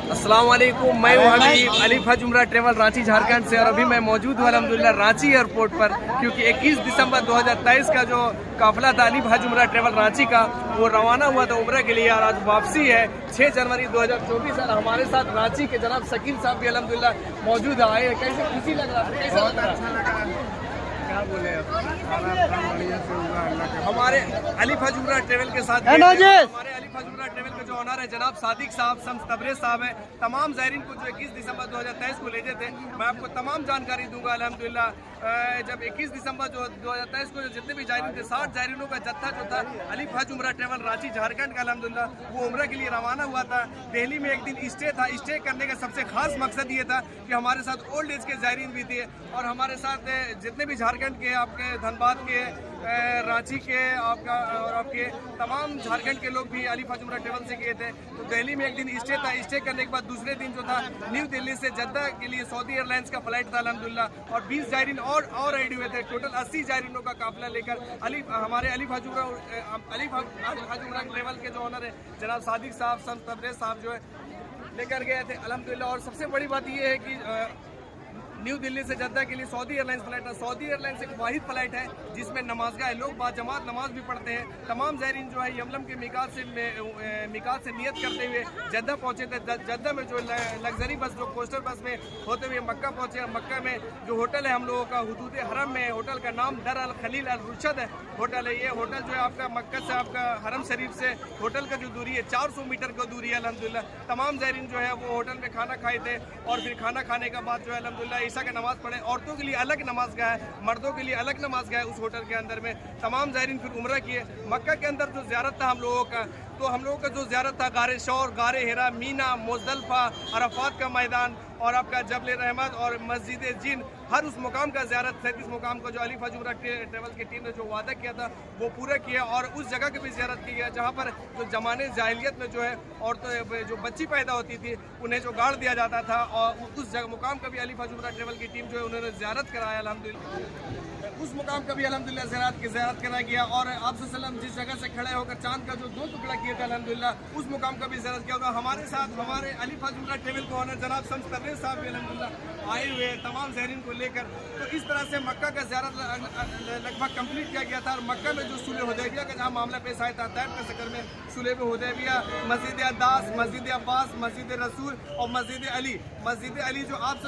अस्सलाम वालेकुम, मैं हूं हबीब, अलीफ हज उम्रा ट्रेवल रांची झारखंड से। और अभी मैं मौजूद हूं अल्हम्दुलिल्लाह रांची एयरपोर्ट पर, क्योंकि 21 दिसंबर 2023 का जो काफिला था अलीफ हज उम्रा ट्रेवल रांची का, वो रवाना हुआ था उम्रा के लिए। और आज वापसी है 6 जनवरी 2024। और हमारे साथ रांची के जनाब शकील साहब भी अल्हम्दुलिल्लाह मौजूद आए। कैसे खुशी लग रहा है, कैसा लग रहा है? क्या बोले हमारे अलीफ हज उम्रा ट्रेवल के साथ हमारे अलीफ हज उम्रा ट्रेवल के जो ऑनर है जनाब सादिक साहब शम्स तबरेज़ साहब है। तमाम ज़ायरीन को जो 21 दिसंबर 2023 को ले थे, मैं आपको तमाम जानकारी दूंगा अल्हम्दुलिल्लाह। जब 21 दिसंबर जो 2023 को जितने भी ज़ायरीन थे, 60 ज़ायरीनों का जत्था जो था अलीफ हज उम्रा ट्रेवल रांची झारखंड का अल्हम्दुलिल्लाह, वो उम्रा के लिए रवाना हुआ था। दिल्ली में एक दिन स्टे था। स्टे करने का सबसे खास मकसद ये था कि हमारे साथ ओल्ड एज के ज़ायरीन भी थे, और हमारे साथ जितने भी झारखंड के, आपके धनबाद के, रांची के, आपका और आपके तमाम झारखंड के लोग भी अलीफ हज उम्रा ट्रेवल से गए थे। तो दिल्ली में एक दिन स्टे था। स्टे करने के बाद दूसरे दिन जो था न्यू दिल्ली से जद्दा के लिए सऊदी एयरलाइंस का फ्लाइट था अल्हम्दुलिल्लाह, और 20 ज़ायरीन और रेडी हुए थे। टोटल 80 ज़ायरीनों का काफिला लेकर हमारे अलीफ हज उम्रा ट्रेवल के जो ऑनर है जनाब सादिक साहब शम्स तबरेज़ साहब जो है लेकर गए थे अल्हम्दुलिल्लाह। और सबसे बड़ी बात ये है कि न्यू दिल्ली से जद्दा के लिए सऊदी एयरलाइंस फ्लाइट है। सऊदी एयरलाइंस एक वाहिद फ्लाइट है जिसमें नमाजगाह लोग बाजमात नमाज भी पढ़ते हैं। तमाम ज़ायरीन जो है यमलम के मिकात से नियत करते हुए जद्दा पहुंचे थे। जद्दा में जो लग्जरी बस, जो कोस्टर बस में होते हुए मक्का पहुंचे। मक्का में जो होटल है हम लोगों का हुदूद हरम में, होटल का नाम दर अल खलील अल रुशद है होटल है। ये होटल जो है आपका मक्का से, आपका हरम शरीफ से होटल का जो दूरी है 400 मीटर की दूरी है अल्हम्दुलिल्लाह। तमाम ज़ायरीन जो है वो होटल में खाना खाए थे, और फिर खाना खाने के बाद जो है अल्हम्दुलिल्लाह ईशा की नमाज़ पढ़े। औरतों के लिए अलग नमाज गाह है, मर्दों के लिए अलग नमाज गाह है उस होटल के अंदर में। तमाम ज़ायरीन फिर उम्रा किए। मक्का के अंदर जो ज़ियारत था हम लोगों का, तो हम लोगों का जो ज़ियारत था गारे शौर, गारे हिरा, मीना, मुज़दलिफ़ा, अरफात का मैदान, और आपका जबल रहमत और मस्जिद जिन, हर उस मुकाम का ज़ियारत, 37 मुकाम का जो अलीफ हज उम्रा ट्रेवल की टीम ने जो वादा किया था वो पूरा किया। और उस जगह की भी ज़ियारत की गया जहाँ पर जो ज़माने जाहिलियत में जो है औरतें जो बच्ची पैदा होती थी उन्हें जो गाड़ दिया जाता था, और उस जगह मुकाम का भी अलीफ हज उम्रा ट्रेवल की टीम जो है उन्होंने ज़ियारत कराया अल्हम्दुलिल्लाह। उस मुकाम का भी अल्हम्दुलिल्लाह ज़ियारत कराया गया। और आप सल्लम जिस जगह से खड़े होकर चांद का जो 2 टुकड़ा किए थे अल्हम्दुलिल्लाह, उस मुकाम का भी ज़ियारत किया होगा। हमारे साथ हमारे अलीफ हज उम्रा ट्रेवल को ऑनर जनाब शम्स तबरेज़ साहब भी अल्हम्दुलिल्लाह आए हुए तमाम ज़ायरीन को लेकर। तो इस तरह से मक्का का ज़ियारत लगभग कंप्लीट किया गया था। और मक्का में जो सुलह हुदैबिया का जहाँ मामला पेश आया था, तैब के चक्कर में सुलह हुदैबिया, मस्जिद अद्दास, मस्जिद अब्बास, मस्जिद रसूल और मस्जिद अली जो आप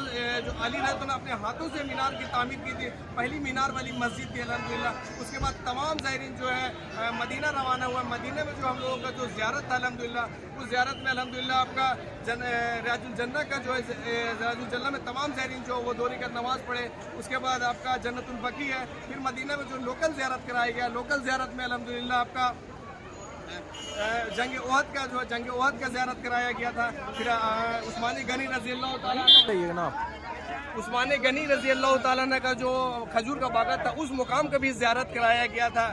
जो अली रहते ने अपने हाथों से मीनार की तामीर की थी, पहली मीनार वाली मस्जिद थी अल्हम्दुलिल्लाह। उसके बाद तमाम ज़ायरीन जो है मदीना रवाना हुआ। मदीना में जो हम लोगों का जो ज़ियारत था अल्हम्दुलिल्लाह, उस ज़ियारत में अल्हम्दुलिल्लाह आपका रियाजुल जन्नह का जो है, रियाजुल जन्नह में तमाम ज़ायरीन जो वो 2 रकात नमाज़ पढ़े। उसके बाद आपका जन्नतुल बकी है। फिर मदीना में जो लोकल ज़ियारत कराया गया, लोकल ज़ियारत में अल्हम्दुलिल्लाह आपका जंग ओहद का ज़ियारत कराया गया था। फिर उस्मानी गनी रज़ी अल्लाह ताला का जो खजूर का बागात था, उस मुकाम का भी ज़ियारत कराया गया था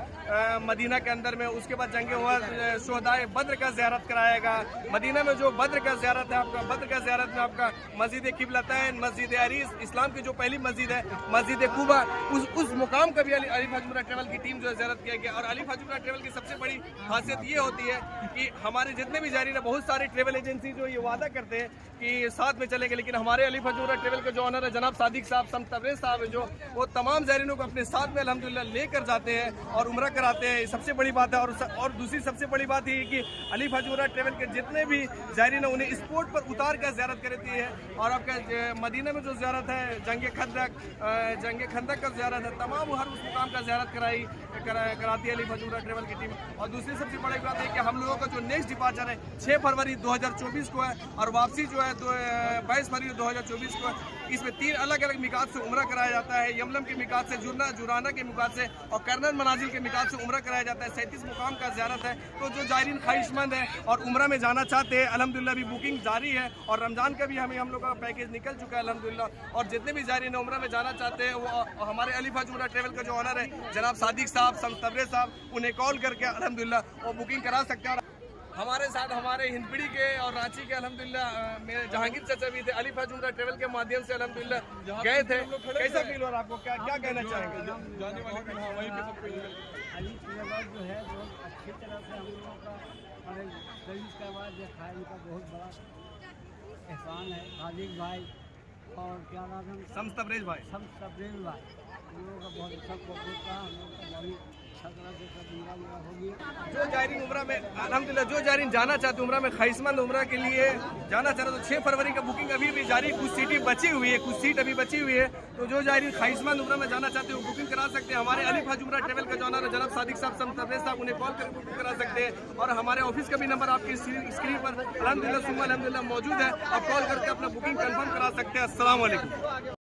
मदीना के अंदर में। उसके बाद जंग ओहद, शुहदाए बद्र का ज़ियारत कराएगा। मदीना में जो बद्र का ज़ियारत है आपका, बद्र का ज़ियारत में आपका मस्जिद किबलतैन, मस्जिद अरीस, इस्लाम की जो पहली मस्जिद है, मस्जिद कुबा, उस मुकाम का भी अलीफ हज उम्रा ट्रेवल की टीम जो है ज़ियारत किया गया। और अलीफ हज उम्रा ट्रेवल की सबसे बड़ी खासियत ये होती है कि हमारे जितने भी ज़ायरीन है, बहुत सारे ट्रेवल एजेंसी जो ये वादा करते हैं कि साथ में चलेंगे, लेकिन हमारे अलीफ हज उम्रा ट्रेवल के जो ऑनर है जनाब सादिक साहब शम्स तबरेज़ साहब है, जो वो तमाम ज़ायरीनों को अपने साथ में अल्हम्दुलिल्लाह लेकर जाते हैं और उम्रा कराते हैं। सबसे बड़ी बात है। और दूसरी सबसे बड़ी बात ये है कि अलीफ हज उम्रा ट्रेवल के जितने भी ज़ायरीन है उन्हें स्पोर्ट पर उतार कर ज़ियारत करती है। और आपका मदीना में जो ज़ियारत है, जंग खंदक का ज़ियारत है, तमाम हर उस मुकाम का ज़ियारत कराती है अलीफ हज उम्रा ट्रेवल की टीम। और दूसरी सबसे बड़ी बात है कि हम लोगों का जो नेक्स्ट डिपार्चर है 6 फरवरी 2024 को है, और वापसी जो है 22 फरवरी 2024 को है। इसमें 3 अलग अलग मिकात से उम्रा कराया जाता है। यमलम के मिकात से, जुराना के मिकात से, और कर्नल मनाजिल के मिकात से उम्रा कराया जाता है। 37 मुकाम का ज़ियारत है। तो जो ज़ायरीन ख्वाहिशमंद है और उम्रा में जाना चाहते हैं, अल्हम्दुलिल्लाह भी बुकिंग जारी है। और रमज़ान का भी हम लोग का पैकेज निकल चुका है अल्हम्दुलिल्लाह। और जितने भी ज़ायरीन उम्रा में जाना चाहते हैं वो हमारे अलीफ हज उम्रा ट्रेवल का जो ऑनर है जनाब सादिक साहब शम्स तबरेज़ साहब, उन्हें कॉल करके अल्हम्दुलिल्लाह वो बुकिंग करा सकते हैं। हमारे साथ हमारे हिंदपीढ़ी के और रांची के अल्हम्दुलिल्लाह मेरे जहांगीर चाचा भी थे, अलीफ हज उम्रा ट्रेवल के माध्यम से अल्हम्दुलिल्लाह गए थे। कैसा फील हो रहा है आपको, क्या कहना चाहेंगे? जाने वाले वहीं पे सब अलीफ जो है बहुत अच्छी तरह से हम लोगों का सर्विस करवा देखा है, इनका बहुत बड़ा एहसान है। सादिक भाई और क्या नाम है, शम्स तबरेज़ भाई, तबरेज़ भाई, हम लोगों का बहुत अच्छा कोशिश था। हम लोग का बड़ी अच्छा तरह से सब मिला होगी। जो जायरीन उम्रा में अल्हम्दुलिल्लाह जो जायरीन जाना चाहते उम्रा में ख्वाहिशमंद उम्रा के लिए जाना चाह रहे तो 6 फरवरी का बुकिंग अभी भी जारी, कुछ सीटें बची हुई है, कुछ सीट अभी बची हुई है। तो जो जायरीन ख्वाहिशमंद उम्रा में जाना चाहते हैं वो बुकिंग करा सकते हैं। हमारे अली हज उम्रा ट्रेवल का जो ऑनर है जनाब सादिक साहब, शम्स तबरेज़ साहब, उन्हें कॉल करके बुकिंग करा सकते हैं। और हमारे ऑफिस का भी नंबर आपकी स्क्रीन पर अल्हम्दुलिल्लाह सुम्मा अल्हम्दुलिल्लाह मौजूद है। आप कॉल करके अपना बुकिंग कंफर्म करा सकते हैं। अस्सलाम वालेकुम।